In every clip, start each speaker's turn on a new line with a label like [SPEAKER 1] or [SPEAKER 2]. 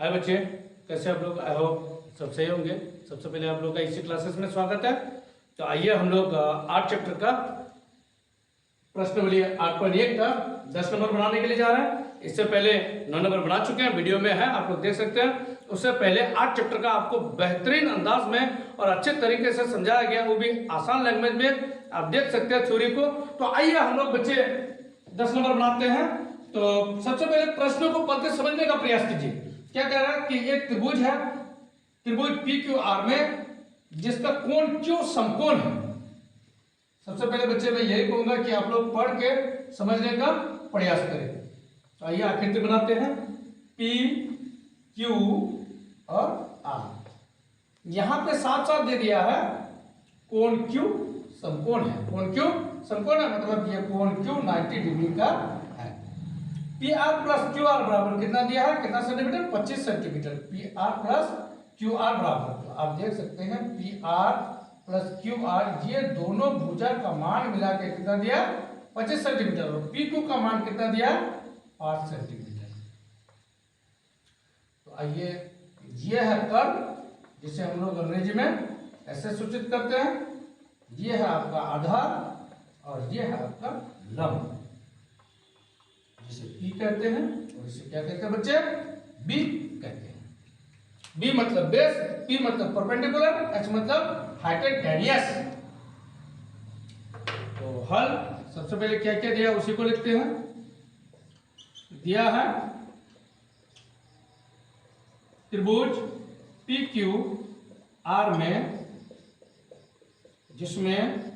[SPEAKER 1] हाय बच्चे, कैसे आप लोग? आई होप सब सही होंगे। सबसे पहले आप लोग का इसी क्लासेस में स्वागत है। तो आइए हम लोग 8 चैप्टर का प्रश्नावली 8.1 का 10 नंबर बनाने के लिए जा रहे हैं। इससे पहले 9 नंबर बना चुके हैं, वीडियो में है, आप लोग देख सकते हैं। उससे पहले 8 चैप्टर का आपको बेहतरीन अंदाज में और अच्छे तरीके से समझाया गया, वो भी आसान लैंग्वेज में। आप देख सकते हैं थ्योरी को। तो आइए हम लोग बच्चे 10 नंबर बनाते हैं। तो सबसे पहले प्रश्नों को पढ़ के समझने का प्रयास कीजिए। क्या कह रहा है कि एक त्रिभुज है, त्रिभुज PQR में जिसका कोण Q समकोण है। सबसे पहले बच्चे मैं यही कहूंगा कि आप लोग पढ़ के समझने का प्रयास करें। तो आइए आकृति बनाते हैं P, Q और R। यहां पे साथ साथ दे दिया है कोण Q समकोण है। कोण Q समकोण है, मतलब ये कोण Q 90 डिग्री का है। PR प्लस QR बराबर कितना दिया है, कितना centimetre? 25 centimetre. PR plus QR बराबर, तो आप देख सकते हैं PR प्लस QR, ये दोनों भुजा का मान मिला के कितना दिया? 25 सेंटीमीटर। और PQ का मान कितना दिया? 5 सेंटीमीटर। तो आइए, ये है कर्व जिसे हम लोग अंग्रेजी में ऐसे सूचित करते हैं। ये है आपका आधार और ये है आपका लंब, जिसे P कहते हैं। और इसे क्या कहते हैं बच्चे? B कहते हैं। B मतलब बेस, P मतलब परपेंडिकुलर, H मतलब हाइपोटेन्यूस। तो हल सबसे पहले क्या क्या दिया उसी को लिखते हैं। दिया है त्रिभुज PQR में जिसमें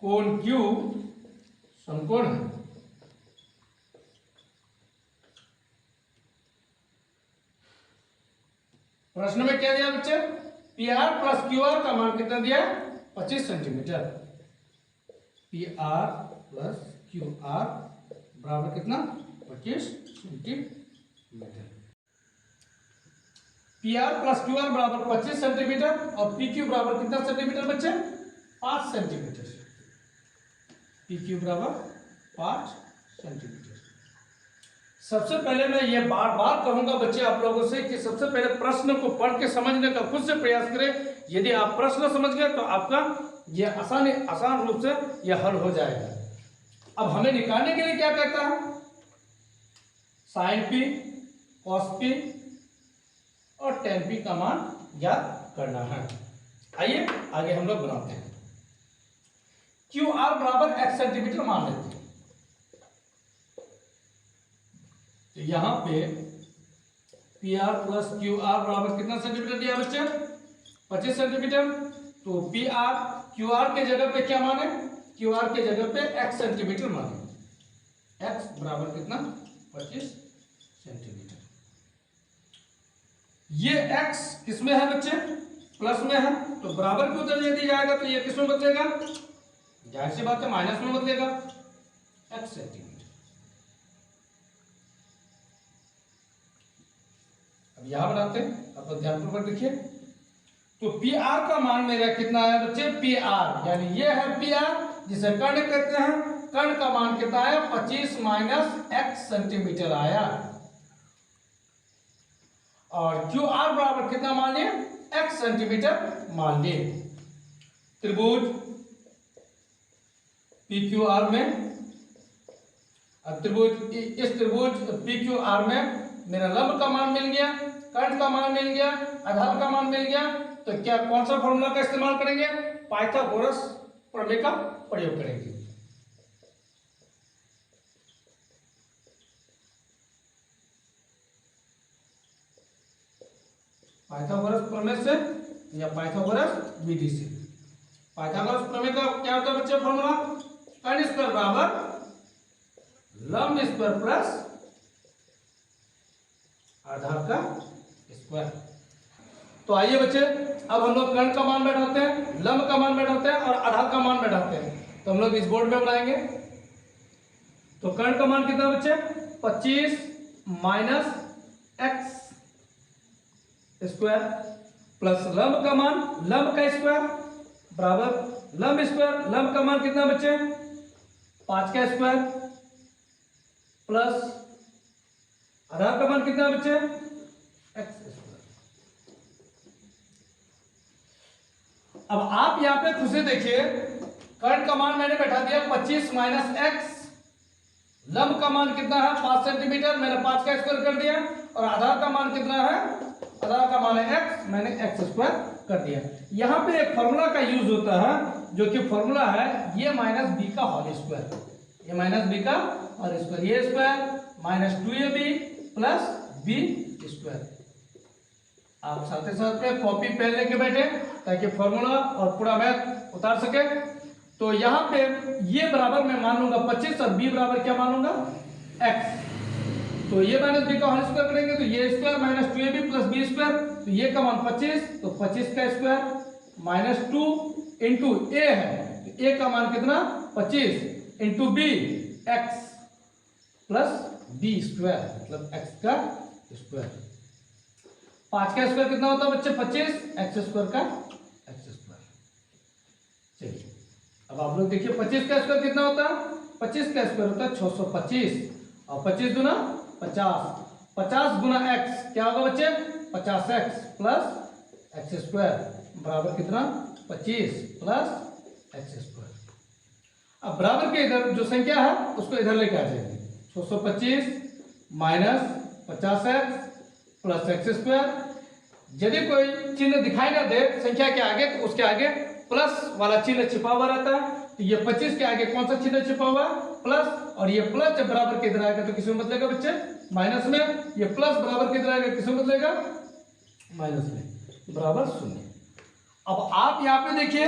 [SPEAKER 1] कोण Q समकोण है। प्रश्न में क्या दिया बच्चे? PR प्लस QR का मान कितना दिया? 25 सेंटीमीटर। PR प्लस QR बराबर कितना? 25 सेंटीमीटर। PR प्लस QR बराबर 25 सेंटीमीटर और PQ बराबर कितना सेंटीमीटर बच्चे? 5 सेंटीमीटर। PQ बराबर 5 सेंटीमीटर। सबसे पहले मैं ये बार बार कहूंगा बच्चे आप लोगों से कि सबसे पहले प्रश्न को पढ़ के समझने का खुद से प्रयास करें। यदि आप प्रश्न समझ गए तो आपका ये आसान रूप से यह हल हो जाएगा। अब हमें निकालने के लिए क्या कहता है? sin P, cos P और tan P का मान ज्ञात करना है। आइए आगे हम लोग बनाते हैं। QR बराबर x सेंटीमीटर मान लेते हैं। तो यहां पे PR प्लस QR बराबर कितना सेंटीमीटर दिया बच्चे? 25 सेंटीमीटर। तो PR QR के जगह पे क्या माने? QR के जगह पे x सेंटीमीटर माने। x बराबर कितना? 25 सेंटीमीटर। ये x किसमें है बच्चे? प्लस में है, तो बराबर की उधर यदि जाएगा तो ये किसमें बदलेगा? जाहिर सी बात है माइनस में बदलेगा, x सेंटीमीटर। अब यहां बनाते हैं, आप ध्यानपूर्वक देखिए। तो PR का मान मेरा कितना है बच्चे? PR यानी ये है PR जिसे कर्ण कहते हैं। कर्ण का मान कितना आया? 25 माइनस x सेंटीमीटर आया। और QR बराबर कितना मान लिए? x सेंटीमीटर मान लिए। त्रिभुज PQR में, अब त्रिभुज इस त्रिभुज PQR में मेरा लंब का मान मिल गया, कर्ण का मान मिल गया, आधार का मान मिल गया। तो क्या कौन सा फॉर्मूला का इस्तेमाल करेंगे? पाइथागोरस प्रमेय का प्रयोग करेंगे। पाइथागोरस प्रमेय से या पाइथागोरस विधि से। पाइथागोरस प्रमेय का क्या होता है बच्चे? फॉर्मूला कर्ण स्क्वायर बराबर लंब स्क्वायर प्लस आधार का स्क्वायर। तो आइए बच्चे, अब हम लोग कर्ण का मान बैठाते हैं, लंब का मान बैठाते हैं और आधार का मान बैठाते हैं। तो हम लोग इस बोर्ड में बनाएंगे। तो कर्ण का मान कितना बच्चे? 25 माइनस x स्क्वायर प्लस लंब का मान, लंब का स्क्वायर बराबर लंब स्क्वायर, लंब का मान कितना बच्चे? 5 का स्क्वायर प्लस आधार का मान कितना है बच्चे? x²। अब आप यहां पे खुद से देखिए, करंट का मान मैंने बैठा दिया 25 माइनस एक्स, लंब का मान कितना है 5 सेंटीमीटर, मैंने 5 का स्क्वायर कर दिया, और आधार का मान कितना है, आधार का मान है x, मैंने x² कर दिया। यहाँ पे एक फॉर्मूला का यूज होता है, जो कि फॉर्मूला है a माइनस बी का whole square, a minus B का whole square, a square minus 2ab plus B square. आप साथ ही साथ में कॉपी पेन लेके बैठे ताकि फॉर्मूला और पूरा मैथ उतार सके। तो यहाँ पे ये बराबर मैं मान लूंगा 25 और b बराबर क्या मान लूंगा, x। तो ये माइनस बी का होल स्क्वायर करेंगे तो ये square minus 2ab plus B square, तो ये का मान 25, तो 25 का स्क्वायर माइनस 2 इंटू ए है, तो ए का मान कितना 25 into B x plus B square, मतलब x का स्क्वायर। 5 का स्क्वायर कितना होता है बच्चे 25, x स्क्वायर का x स्क्वायर। चलिए अब आप लोग देखिए 25 का स्क्वायर कितना होता है, 25 का स्क्वायर होता है 625, और 25 गुना 50, 50 गुना x क्या होगा बच्चे 50x प्लस एक्स स्क्वायर बराबर कितना 25 प्लस एक्स स्क्वायर। अब बराबर के इधर जो संख्या है उसको इधर लेके आ जाएंगे, 625 minus 50x plus x square. यदि कोई चिन्ह दिखाई ना दे संख्या के आगे तो उसके आगे प्लस वाला चिन्ह छिपा हुआ रहता है, तो ये 25 के आगे कौन सा चिन्ह छिपा हुआ है प्लस, और ये प्लस जब बराबर के इधर आएगा तो किस में बदलेगा बच्चे माइनस में, ये प्लस बराबर के इधर आएगा किस में बदलेगा माइनस में, बराबर 0। अब आप यहाँ पे देखिए,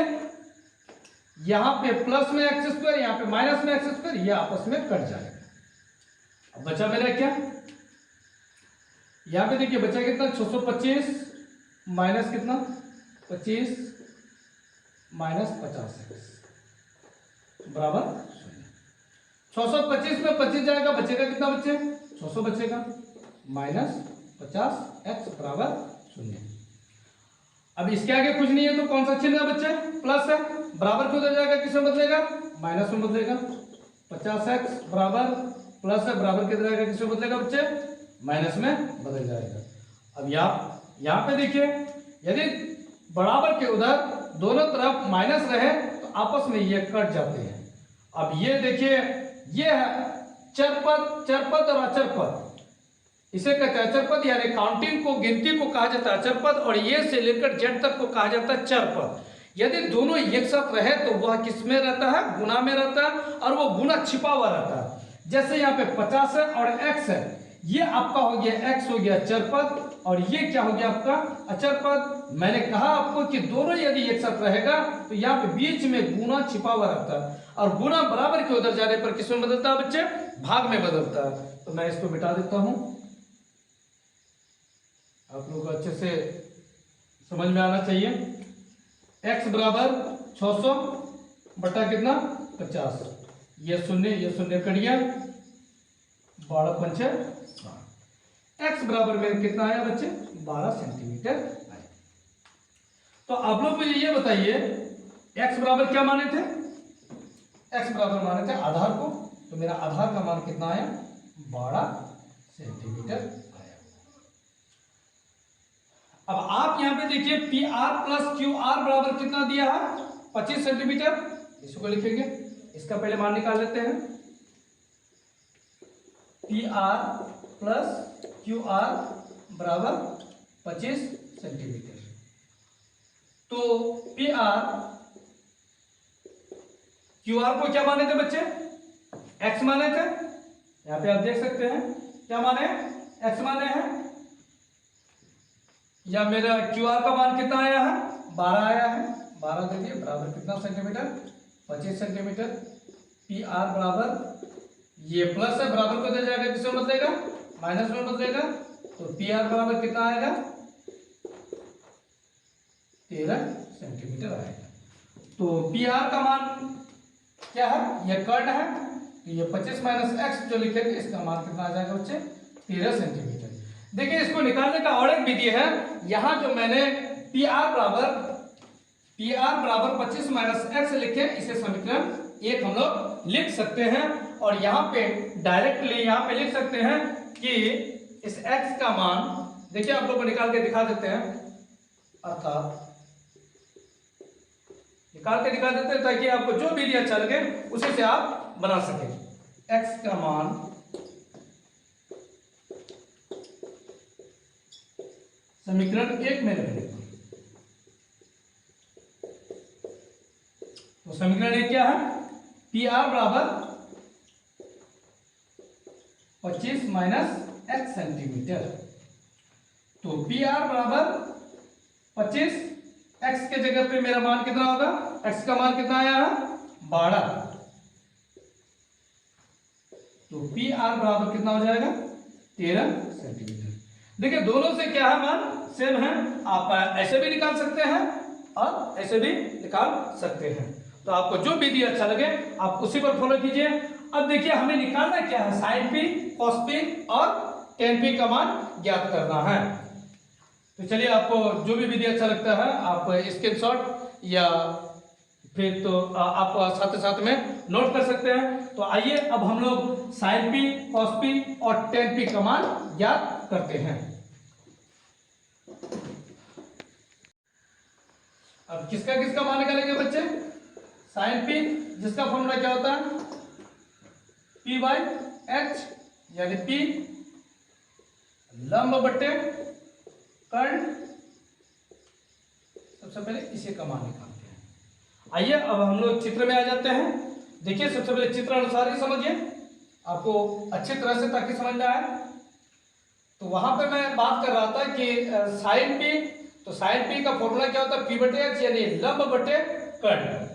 [SPEAKER 1] यहाँ पे प्लस में एक्स स्क्वायर, यहाँ पे माइनस में एक्स स्क्वायर, ये आपस में कट जाएगा। अब बचा मेरा क्या, यहाँ पे देखिए बचा कितना 625 माइनस कितना 25 माइनस 50x बराबर 625 में 25 जाएगा, बचेगा कितना बच्चे 600 बचेगा, माइनस 50x बराबर 0। अब इसके आगे कुछ नहीं है तो कौन सा चिन्ह है बच्चे प्लस है, बराबर क्यों उधर जाएगा किस में बदलेगा माइनस में बदलेगा, 50x बराबर प्लस है, बराबर किधर जाएगा किस में बदलेगा बच्चे माइनस में बदल जाएगा। अब यहाँ पे देखिए, यदि बराबर के उधर दोनों तरफ माइनस रहे तो आपस में ये कट जाते हैं। अब ये देखिए, ये है चरपद और अचरपद, इसे कहते हैं अचरपद, यानी काउंटिंग को गिनती को कहा जाता है अचरपद, और ये से लेकर जेड तक को कहा जाता है चरपद। यदि दोनों एक साथ रहे तो वह किस में रहता है गुना में रहता है, और वो गुना छिपा हुआ रहता है। जैसे यहाँ पे 50 है और x है, ये आपका हो गया x हो गया चरपद, और ये क्या हो गया आपका अचरपद। मैंने कहा आपको कि दोनों यदि एक साथ रहेगा तो यहाँ पे बीच में गुना छिपा हुआ रहता है, और गुना बराबर के उधर जाने पर किस में बदलता है बच्चे भाग में बदलता है। तो मैं इसको मिटा देता हूं, आप लोगों को अच्छे से समझ में आना चाहिए। x बराबर 600 बटा कितना 50, ये शून्य कट गया, 12 पंचे 60। x बराबर में कितना आया बच्चे 12 सेंटीमीटर आया। तो आप लोग मुझे ये बताइए x बराबर क्या माने थे, x बराबर माने थे आधार को, तो मेरा आधार का मान कितना आया 12 सेंटीमीटर आया। अब आप यहां पे देखिए PR प्लस QR बराबर कितना दिया है 25 सेंटीमीटर, इसको लिखेंगे, इसका पहले मान निकाल लेते हैं। PR प्लस QR बराबर 25 सेंटीमीटर, तो PR QR को क्या माने थे बच्चे x माने थे, यहां पे आप देख सकते हैं क्या माने x माने हैं, या मेरा QR का मान कितना आया है 12 आया है, 12 देखिए बराबर कितना सेंटीमीटर 25 सेंटीमीटर। PR बराबर ये प्लस है, बराबर को दे जाएगा किसमें बदलेगा माइनस में बदलेगा, तो PR बराबर कितना आएगा 13 सेंटीमीटर आएगा। तो PR का मान क्या है, ये कट है, तो ये 25 माइनस x जो लिखेंगे इसका मान कितना आ जाएगा बच्चे 13 सेंटीमीटर। देखिए इसको निकालने का और एक विधि है, यहाँ जो मैंने PR बराबर 25 माइनस x लिखे, इसे समीकरण 1 हम लोग लिख सकते हैं, और यहाँ पे डायरेक्टली यहाँ पे लिख सकते हैं कि इस x का मान देखिए आप लोग को निकाल के दिखा देते हैं, अर्थात निकाल के दिखा देते हैं ताकि आपको जो विधि अच्छा लगे उसी से आप बना सके। x का मान समीकरण 1 में रखने को, तो समीकरण 1 क्या है, पी आर बराबर 25 माइनस x सेंटीमीटर। तो पी आर बराबर 25, x के जगह पे मेरा मान कितना होगा, x का मान कितना आया है 12, तो पी आर बराबर कितना हो जाएगा 13 सेंटीमीटर। देखिए दोनों से क्या है, मान सेम है, आप ऐसे भी निकाल सकते हैं और ऐसे भी निकाल सकते हैं। तो आपको जो विधि अच्छा लगे आप उसी पर फॉलो कीजिए। अब देखिए हमें निकालना क्या है, साइन पी, कॉस पी और टेन पी का मान ज्ञात करना है। तो चलिए आपको जो भी विधि अच्छा लगता है आप स्क्रीनशॉट या फिर तो आप साथ साथ में नोट कर सकते हैं। तो आइए अब हम लोग साइन पी, कॉस पी और टेन पी का मान ज्ञात करते हैं। अब किसका किसका मान निकालेंगे बच्चे, साइन पी जिसका फॉर्मूला क्या होता है पी बाई एच, यानी पी लंब बट्टे कर्ण, सबसे पहले इसी का मान निकालते हैं। आइए अब हम लोग चित्र में आ जाते हैं। देखिए सबसे पहले चित्र अनुसार ही समझिए आपको अच्छी तरह से ताकि समझ में आए। तो वहां पे मैं बात कर रहा था कि साइन पी, तो साइन पी का फॉर्मूला क्या होता है पी बटे एच, यानी लंब बटे कर्ण।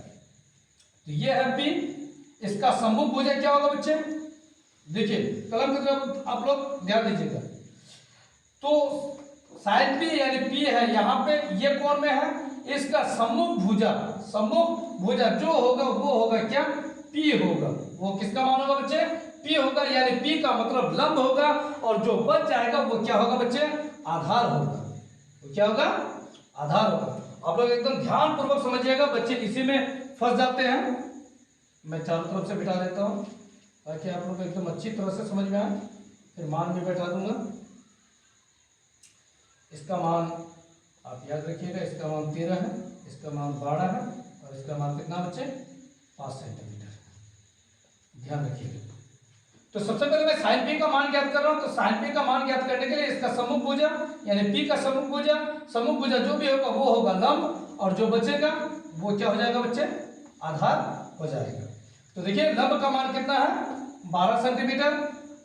[SPEAKER 1] तो ये है पी, इसका सम्मुख भुजा क्या होगा बच्चे, देखिए कलम की तरफ आप लोग ध्यान दीजिएगा। तो साइन पी यानी पी है यहाँ पे, ये कोण में है, इसका सम्मुख भुजा जो होगा वो होगा क्या पी होगा। वो किसका मान होगा बच्चे, पी होगा, यानी पी का मतलब लंब होगा और जो बच जाएगा वो क्या होगा बच्चे, आधार होगा। वो क्या होगा, आधार होगा। आप लोग एकदम ध्यान पूर्वक समझिएगा, बच्चे इसी में फंस जाते हैं। मैं चारों तरफ से बिठा देता हूँ ताकि आप लोग एकदम अच्छी तरह से समझ में आए। फिर मान भी बैठा दूंगा। इसका मान आप याद रखिएगा, इसका मान 13 है, इसका मान 12 है और इसका मान कितना बच्चे 5 सेंटीमीटर। ध्यान रखिएगा। तो सबसे पहले मैं साइन पी का मान ज्ञात कर रहा हूं। तो साइन पी का मान ज्ञात करने के लिए इसका सम्मुख भुजा यानी पी का सम्मुख भुजा जो भी होगा वो होगा लंब और जो बचेगा वो क्या हो जाएगा बच्चे, आधार हो जाएगा। तो देखिए लंब का मान कितना है 12 सेंटीमीटर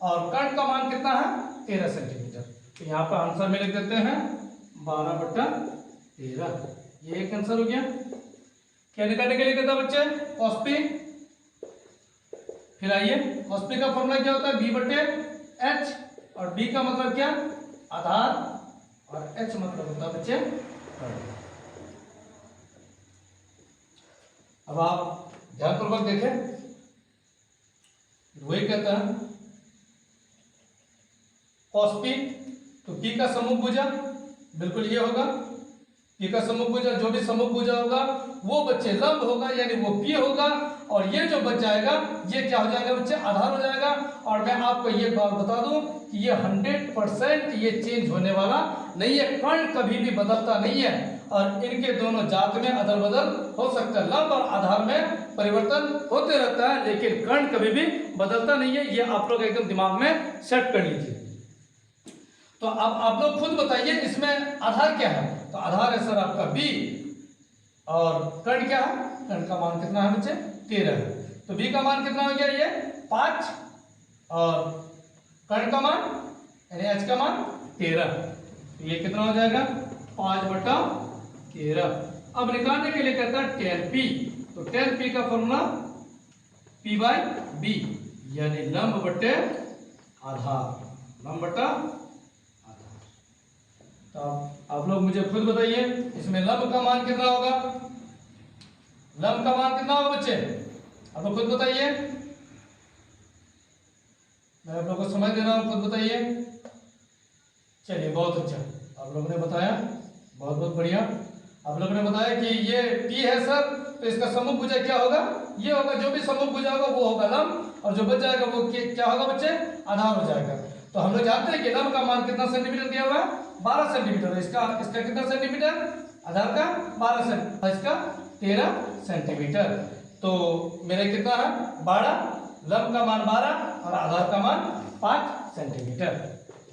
[SPEAKER 1] और कर्ण का मान कितना है 13 सेंटीमीटर। तो यहाँ पर आंसर में लिख देते हैं 12/13। ये एक आंसर हो गया। क्या निकालने के लिए कहता बच्चे, कॉस पी। फिर आइए कॉस पी का फॉर्मूला क्या होता है बी बटे एच, और बी का मतलब क्या, आधार, और एच मतलब होता है बच्चे कर्ण। अब आप ध्यानपूर्वक देखें, वही कहता है कॉस पी, तो पी का सम्मुख भुजा बिल्कुल ये होगा, पी का सम्मुख भुजा जो भी सम्मुख भुजा होगा वो बच्चे लंब होगा यानी वो पी होगा, और ये जो बच जाएगा ये क्या हो जाएगा बच्चे, आधार हो जाएगा। और मैं आपको ये बात बता दूं कि ये 100% ये चेंज होने वाला नहीं है, कर्ण कभी भी बदलता नहीं है और इनके दोनों जात में अदल बदल हो सकता है, लंब और आधार में परिवर्तन होते रहता है लेकिन कर्ण कभी भी बदलता नहीं है। ये आप लोग एकदम दिमाग में सेट कर लीजिए। तो अब आप लोग खुद बताइए इसमें आधार क्या है। तो आधार है सर आपका बी, और कर्ण क्या है, कर्ण का मान कितना है बच्चे 13 है। तो बी का मान कितना हो गया ये 5, और कर्ण का मान यानी एच का मान 13, तो ये कितना हो जाएगा 5/13। अब निकालने के लिए कहता है टेन पी। तो टेन पी का फॉर्मूला पी बाई बी यानी लंब बटे आधार, लंब बटा आधार। तो आप लोग मुझे खुद बताइए इसमें लंब का मान कितना होगा, लंब का मान कितना होगा बच्चे, आप लोग खुद बताइए। मैं आप लोग को समझ दे रहा हूं, खुद बताइए। चलिए बहुत अच्छा, आप लोगों ने बताया, बहुत बहुत बढ़िया। आप लोगों ने बताया कि ये P है सर, तो इसका सम्मुख भुजा क्या होगा, ये होगा, जो भी सम्मुख भुजा होगा वो होगा लंब, और जो बच जाएगा वो क्या होगा बच्चे, आधार हो जाएगा। तो हम लोग जानते हैं कि लंब का मान कितना सेंटीमीटर दिया हुआ है, 12 सेंटीमीटर। इसका कितना सेंटीमीटर, आधार का 12 सेंटीमीटर, इसका 13 सेंटीमीटर। तो मेरा कितना है 12, लंब का मान 12 और आधार का मान 5 सेंटीमीटर।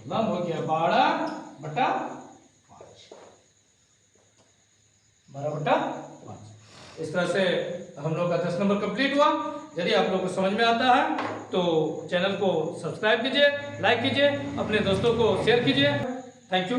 [SPEAKER 1] लंब हो गया 12/5, 12/5। इस तरह से हम लोग का 10 नंबर कंप्लीट हुआ। यदि आप लोग को समझ में आता है तो चैनल को सब्सक्राइब कीजिए, लाइक कीजिए, अपने दोस्तों को शेयर कीजिए। Thank you.